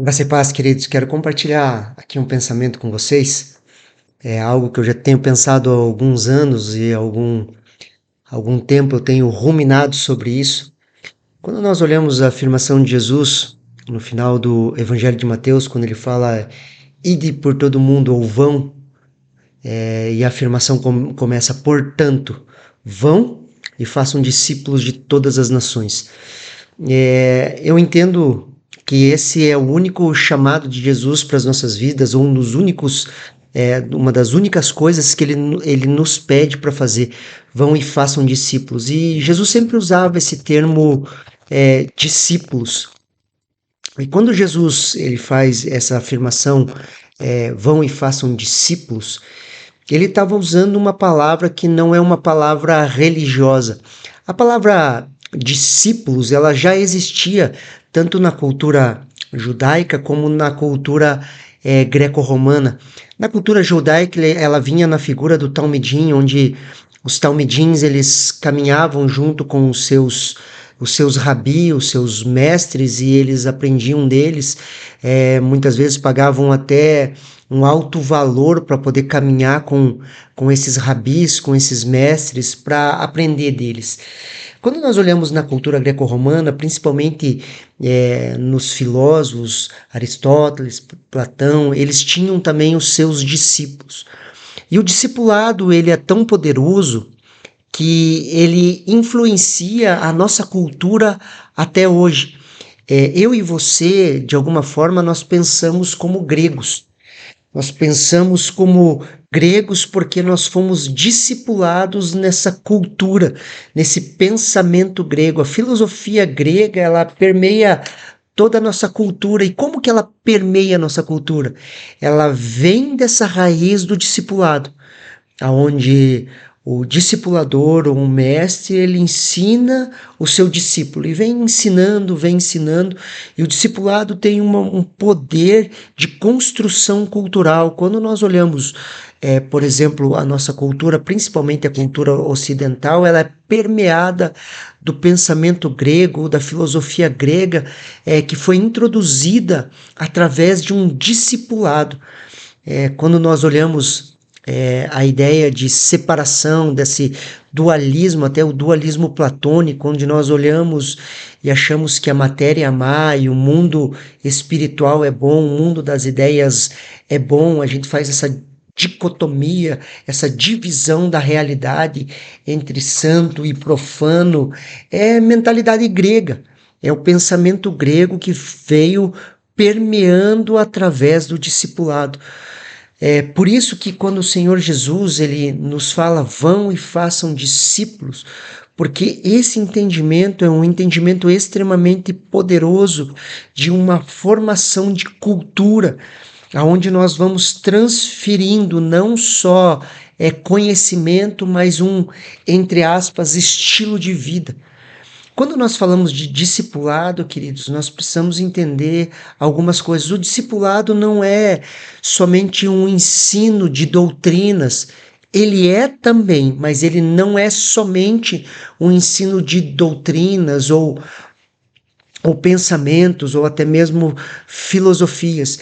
Graça e paz, queridos. Quero compartilhar aqui um pensamento com vocês. É algo que eu já tenho pensado há alguns anos e há algum tempo eu tenho ruminado sobre isso. Quando nós olhamos a afirmação de Jesus no final do Evangelho de Mateus, quando ele fala ide por todo mundo ou vão, e a afirmação começa, portanto, vão e façam discípulos de todas as nações. Eu entendo que esse é o único chamado de Jesus para as nossas vidas, ou um dos únicos, uma das únicas coisas que ele nos pede para fazer. Vão e façam discípulos. E Jesus sempre usava esse termo discípulos. E quando Jesus ele faz essa afirmação, vão e façam discípulos, ele estava usando uma palavra que não é uma palavra religiosa. A palavra discípulos, ela já existia tanto na cultura judaica como na cultura greco-romana. Na cultura judaica, ela vinha na figura do talmidim, onde os talmidins eles caminhavam junto com os seus rabi, os seus mestres, e eles aprendiam deles. Muitas vezes pagavam até um alto valor para poder caminhar com esses rabis, com esses mestres, para aprender deles. Quando nós olhamos na cultura greco-romana, principalmente nos filósofos, Aristóteles, Platão, eles tinham também os seus discípulos. E o discipulado ele é tão poderoso que ele influencia a nossa cultura até hoje. Eu e você, de alguma forma, nós pensamos como gregos. Nós pensamos como gregos porque nós fomos discipulados nessa cultura, nesse pensamento grego. A filosofia grega, ela permeia toda a nossa cultura. E como que ela permeia a nossa cultura? Ela vem dessa raiz do discipulado, aonde o discipulador ou o mestre, ele ensina o seu discípulo e vem ensinando, e o discipulado tem um poder de construção cultural. Quando nós olhamos, por exemplo, a nossa cultura, principalmente a cultura ocidental, ela é permeada do pensamento grego, da filosofia grega, que foi introduzida através de um discipulado. Quando nós olhamos a ideia de separação, desse dualismo, até o dualismo platônico, onde nós olhamos e achamos que a matéria é má e o mundo espiritual é bom, o mundo das ideias é bom, a gente faz essa dicotomia, essa divisão da realidade entre santo e profano, é mentalidade grega, é o pensamento grego que veio permeando através do discipulado. É por isso que quando o Senhor Jesus ele nos fala vão e façam discípulos, porque esse entendimento é um entendimento extremamente poderoso de uma formação de cultura, aonde nós vamos transferindo não só conhecimento, mas entre aspas, estilo de vida. Quando nós falamos de discipulado, queridos, nós precisamos entender algumas coisas. O discipulado não é somente um ensino de doutrinas, ele é também, mas ele não é somente um ensino de doutrinas ou pensamentos, ou até mesmo filosofias.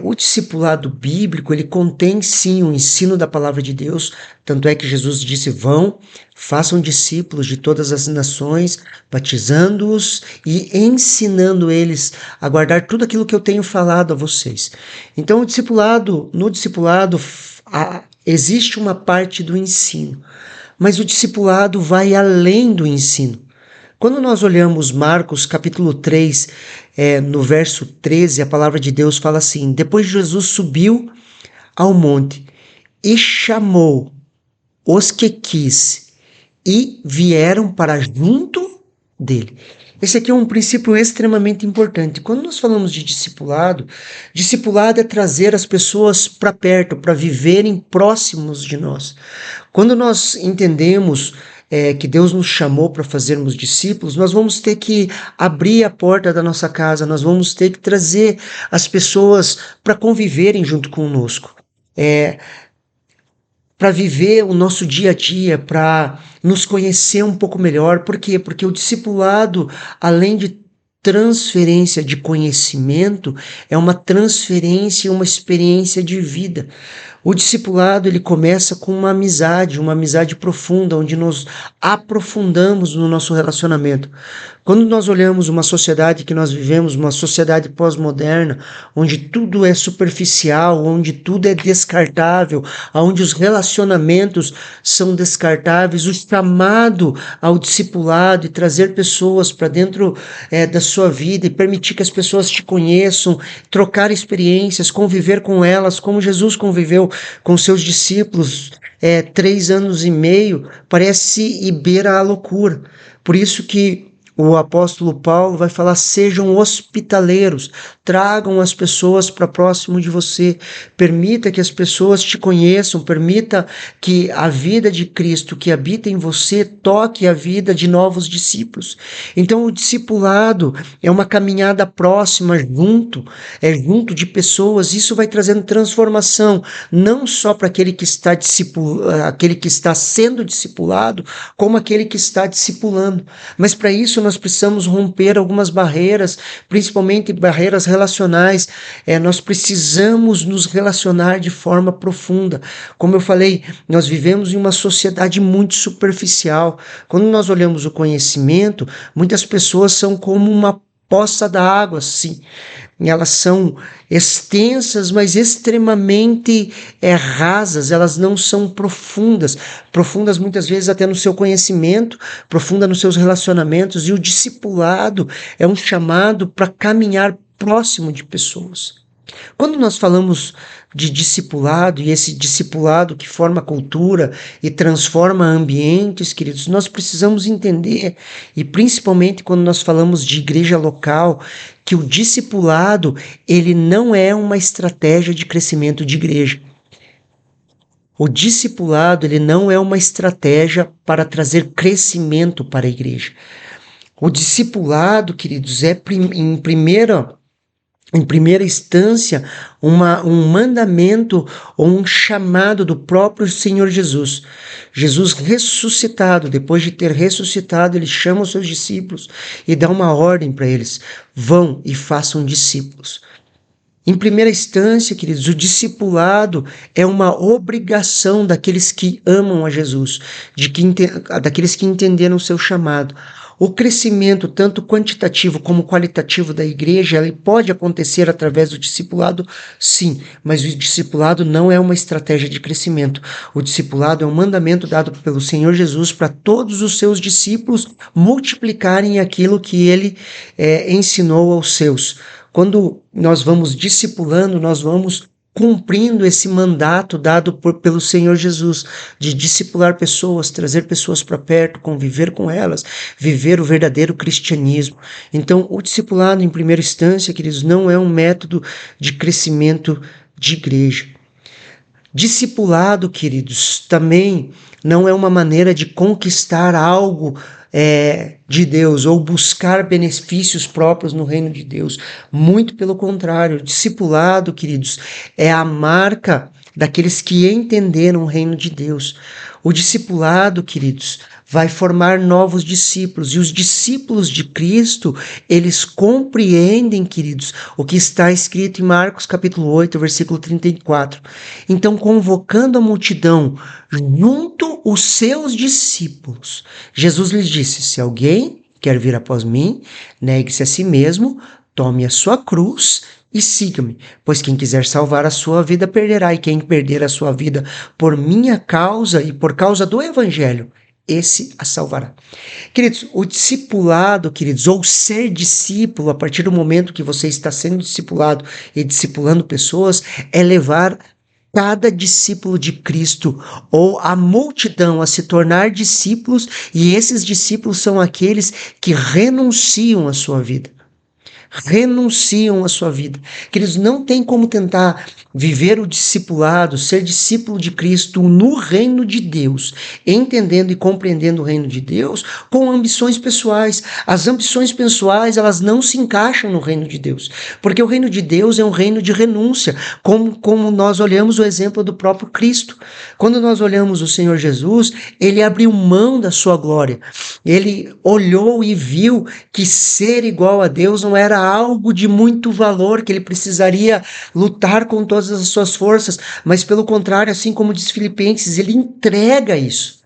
O discipulado bíblico, ele contém sim o ensino da palavra de Deus, tanto é que Jesus disse, vão, façam discípulos de todas as nações, batizando-os e ensinando eles a guardar tudo aquilo que eu tenho falado a vocês. Então, no discipulado, existe uma parte do ensino, mas o discipulado vai além do ensino. Quando nós olhamos Marcos capítulo 3, no verso 13, a palavra de Deus fala assim, depois Jesus subiu ao monte e chamou os que quis e vieram para junto dele. Esse aqui é um princípio extremamente importante. Quando nós falamos de discipulado, discipulado é trazer as pessoas para perto, para viverem próximos de nós. Quando nós entendemos que Deus nos chamou para fazermos discípulos, nós vamos ter que abrir a porta da nossa casa, nós vamos ter que trazer as pessoas para conviverem junto conosco. Para viver o nosso dia a dia, para nos conhecer um pouco melhor. Por quê? Porque o discipulado, além de transferência de conhecimento, é uma transferência, uma experiência de vida. O discipulado, ele começa com uma amizade profunda, onde nós aprofundamos no nosso relacionamento. Quando nós olhamos uma sociedade que nós vivemos, uma sociedade pós-moderna, onde tudo é superficial, onde tudo é descartável, onde os relacionamentos são descartáveis, o chamado ao discipulado e trazer pessoas para dentro da sua vida e permitir que as pessoas te conheçam, trocar experiências, conviver com elas, como Jesus conviveu com seus discípulos 3 anos e meio, parece ir beira a loucura. Por isso que o apóstolo Paulo vai falar: sejam hospitaleiros, tragam as pessoas para próximo de você, permita que as pessoas te conheçam, permita que a vida de Cristo que habita em você toque a vida de novos discípulos. Então o discipulado é uma caminhada próxima, junto de pessoas. Isso vai trazendo transformação, não só para aquele que está sendo discipulado, como aquele que está discipulando. Mas para isso nós precisamos romper algumas barreiras, principalmente barreiras relacionais. Nós precisamos nos relacionar de forma profunda. Como eu falei, nós vivemos em uma sociedade muito superficial. Quando nós olhamos o conhecimento, muitas pessoas são como uma poça d'água, sim. Elas são extensas, mas extremamente rasas, elas não são profundas. Profundas muitas vezes até no seu conhecimento, profunda nos seus relacionamentos, e o discipulado é um chamado para caminhar próximo de pessoas. Quando nós falamos de discipulado, e esse discipulado que forma cultura e transforma ambientes, queridos, nós precisamos entender, e principalmente quando nós falamos de igreja local, que o discipulado, ele não é uma estratégia de crescimento de igreja. O discipulado, ele não é uma estratégia para trazer crescimento para a igreja. O discipulado, queridos, é em primeira instância, um mandamento ou um chamado do próprio Senhor Jesus. Jesus ressuscitado, depois de ter ressuscitado, ele chama os seus discípulos e dá uma ordem para eles: vão e façam discípulos. Em primeira instância, queridos, o discipulado é uma obrigação daqueles que amam a Jesus, daqueles que entenderam o seu chamado. O crescimento, tanto quantitativo como qualitativo da igreja, ele pode acontecer através do discipulado, sim, mas o discipulado não é uma estratégia de crescimento. O discipulado é um mandamento dado pelo Senhor Jesus para todos os seus discípulos multiplicarem aquilo que ele ensinou aos seus. Quando nós vamos discipulando, nós vamos cumprindo esse mandato dado pelo Senhor Jesus, de discipular pessoas, trazer pessoas para perto, conviver com elas, viver o verdadeiro cristianismo. Então, o discipulado, em primeira instância, queridos, não é um método de crescimento de igreja. Discipulado, queridos, também não é uma maneira de conquistar algo de Deus ou buscar benefícios próprios no reino de Deus. Muito pelo contrário, o discipulado, queridos, é a marca daqueles que entenderam o reino de Deus. O discipulado, queridos, vai formar novos discípulos, e os discípulos de Cristo, eles compreendem, queridos, o que está escrito em Marcos capítulo 8, versículo 34. Então, convocando a multidão junto os seus discípulos, Jesus lhes disse: se alguém quer vir após mim, negue-se a si mesmo, tome a sua cruz e siga-me, pois quem quiser salvar a sua vida perderá, e quem perder a sua vida por minha causa e por causa do evangelho, esse a salvará. Queridos, o discipulado, queridos, ou ser discípulo, a partir do momento que você está sendo discipulado e discipulando pessoas, é levar cada discípulo de Cristo ou a multidão a se tornar discípulos, e esses discípulos são aqueles que renunciam à sua vida. renunciam à sua vida. Queridos, não tem como tentar viver o discipulado, ser discípulo de Cristo no reino de Deus, entendendo e compreendendo o reino de Deus com ambições pessoais. As ambições pessoais, elas não se encaixam no reino de Deus, porque o reino de Deus é um reino de renúncia, como nós olhamos o exemplo do próprio Cristo. Quando nós olhamos o Senhor Jesus, ele abriu mão da sua glória. Ele olhou e viu que ser igual a Deus não era algo de muito valor, que ele precisaria lutar com todas as suas forças, mas pelo contrário, assim como diz Filipenses, ele entrega isso.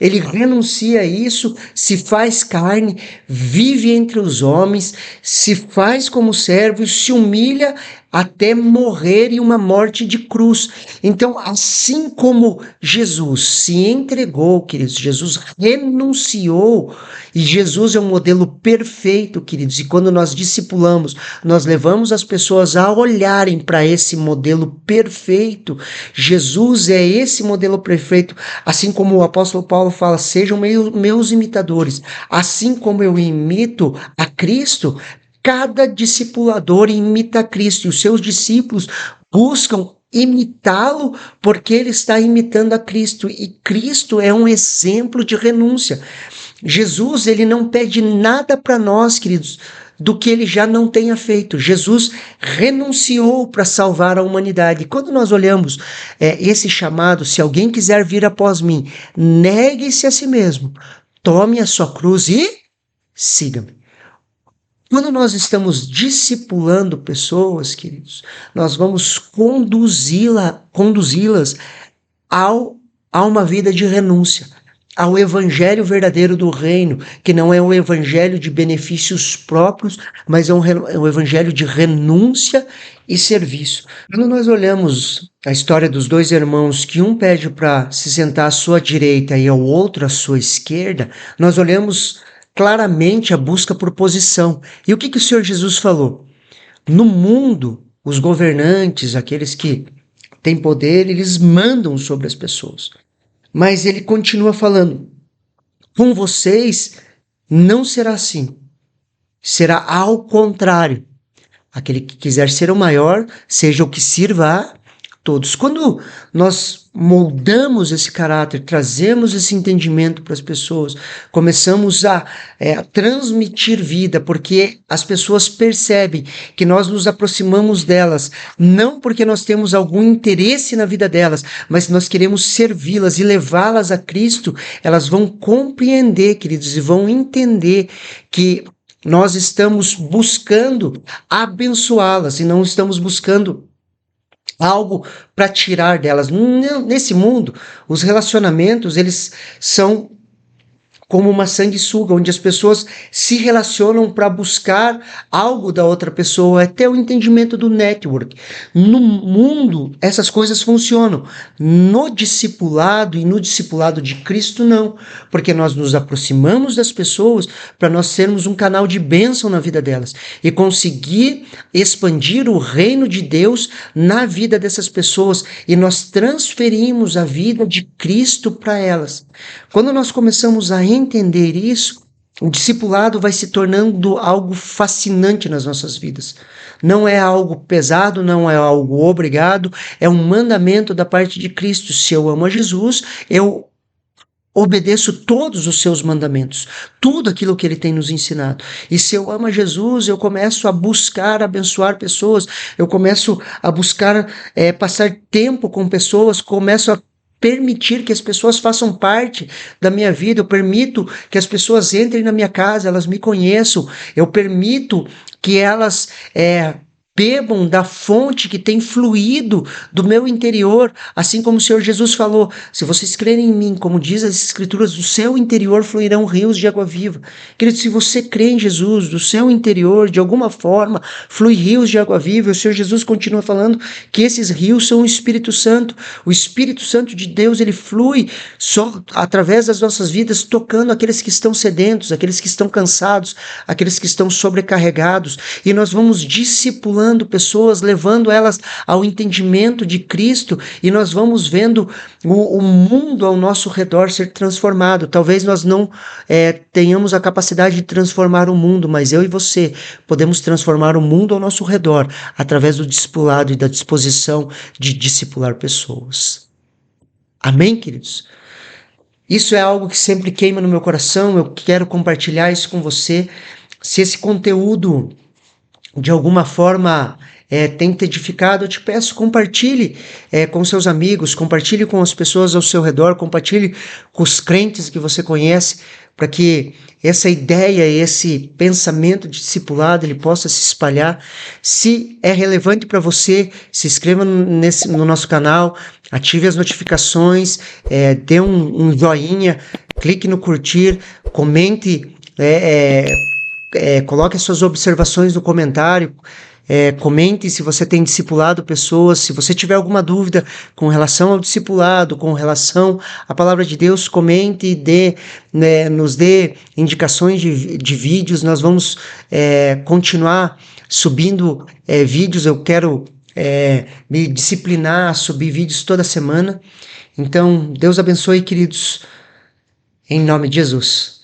Ele renuncia a isso, se faz carne, vive entre os homens, se faz como servo e se humilha até morrer em uma morte de cruz. Então, assim como Jesus se entregou, queridos, Jesus renunciou, e Jesus é um modelo perfeito, queridos, e quando nós discipulamos, nós levamos as pessoas a olharem para esse modelo perfeito. Jesus é esse modelo perfeito, assim como o apóstolo Paulo fala, sejam meus imitadores, assim como eu imito a Cristo. Cada discipulador imita Cristo e os seus discípulos buscam imitá-lo porque ele está imitando a Cristo, e Cristo é um exemplo de renúncia. Jesus, ele não pede nada para nós, queridos, do que ele já não tenha feito. Jesus renunciou para salvar a humanidade. Quando nós olhamos esse chamado, se alguém quiser vir após mim, negue-se a si mesmo, tome a sua cruz e siga-me. Quando nós estamos discipulando pessoas, queridos, nós vamos conduzi-las a uma vida de renúncia, ao evangelho verdadeiro do reino, que não é um evangelho de benefícios próprios, mas é um evangelho de renúncia e serviço. Quando nós olhamos a história dos dois irmãos, que um pede para se sentar à sua direita e ao outro à sua esquerda, nós olhamos claramente a busca por posição. E o que o Senhor Jesus falou? No mundo, os governantes, aqueles que têm poder, eles mandam sobre as pessoas. Mas ele continua falando, com vocês não será assim. Será ao contrário. Aquele que quiser ser o maior, seja o que sirva a todos. Quando nós moldamos esse caráter, trazemos esse entendimento para as pessoas, começamos a transmitir vida, porque as pessoas percebem que nós nos aproximamos delas, não porque nós temos algum interesse na vida delas, mas nós queremos servi-las e levá-las a Cristo, elas vão compreender, queridos, e vão entender que nós estamos buscando abençoá-las e não estamos buscando algo para tirar delas. Nesse mundo, os relacionamentos, eles são como uma sanguessuga, onde as pessoas se relacionam para buscar algo da outra pessoa, até o entendimento do network. No mundo, essas coisas funcionam. No discipulado e no discipulado de Cristo, não. Porque nós nos aproximamos das pessoas para nós sermos um canal de bênção na vida delas e conseguir expandir o reino de Deus na vida dessas pessoas, e nós transferimos a vida de Cristo para elas. Quando nós começamos a entender isso, o discipulado vai se tornando algo fascinante nas nossas vidas. Não é algo pesado, não é algo obrigado, é um mandamento da parte de Cristo. Se eu amo a Jesus, eu obedeço todos os seus mandamentos, tudo aquilo que ele tem nos ensinado. E se eu amo a Jesus, eu começo a buscar abençoar pessoas, eu começo a buscar passar tempo com pessoas, começo a permitir que as pessoas façam parte da minha vida, eu permito que as pessoas entrem na minha casa, elas me conheçam, eu permito que elas bebam da fonte que tem fluído do meu interior, assim como o Senhor Jesus falou, se vocês crerem em mim, como diz as Escrituras, do seu interior fluirão rios de água viva. Querido, se você crê em Jesus, do seu interior, de alguma forma, flui rios de água viva. O Senhor Jesus continua falando que esses rios são o Espírito Santo de Deus, ele flui só através das nossas vidas, tocando aqueles que estão sedentos, aqueles que estão cansados, aqueles que estão sobrecarregados, e nós vamos discipulando discipulando pessoas, levando elas ao entendimento de Cristo, e nós vamos vendo o mundo ao nosso redor ser transformado. Talvez nós não tenhamos a capacidade de transformar o mundo, mas eu e você podemos transformar o mundo ao nosso redor através do discipulado e da disposição de discipular pessoas. Amém, queridos? Isso é algo que sempre queima no meu coração, eu quero compartilhar isso com você. Se esse conteúdo, de alguma forma, tem te edificado, eu te peço, compartilhe com seus amigos, compartilhe com as pessoas ao seu redor, compartilhe com os crentes que você conhece, para que essa ideia, esse pensamento de discipulado, ele possa se espalhar. Se é relevante para você, se inscreva no nosso canal, ative as notificações, dê um joinha, clique no curtir, comente, coloque as suas observações no comentário, comente se você tem discipulado pessoas, se você tiver alguma dúvida com relação ao discipulado, com relação à palavra de Deus, comente e nos dê indicações de vídeos. Nós vamos continuar subindo vídeos. Eu quero me disciplinar a subir vídeos toda semana. Então, Deus abençoe, queridos, em nome de Jesus.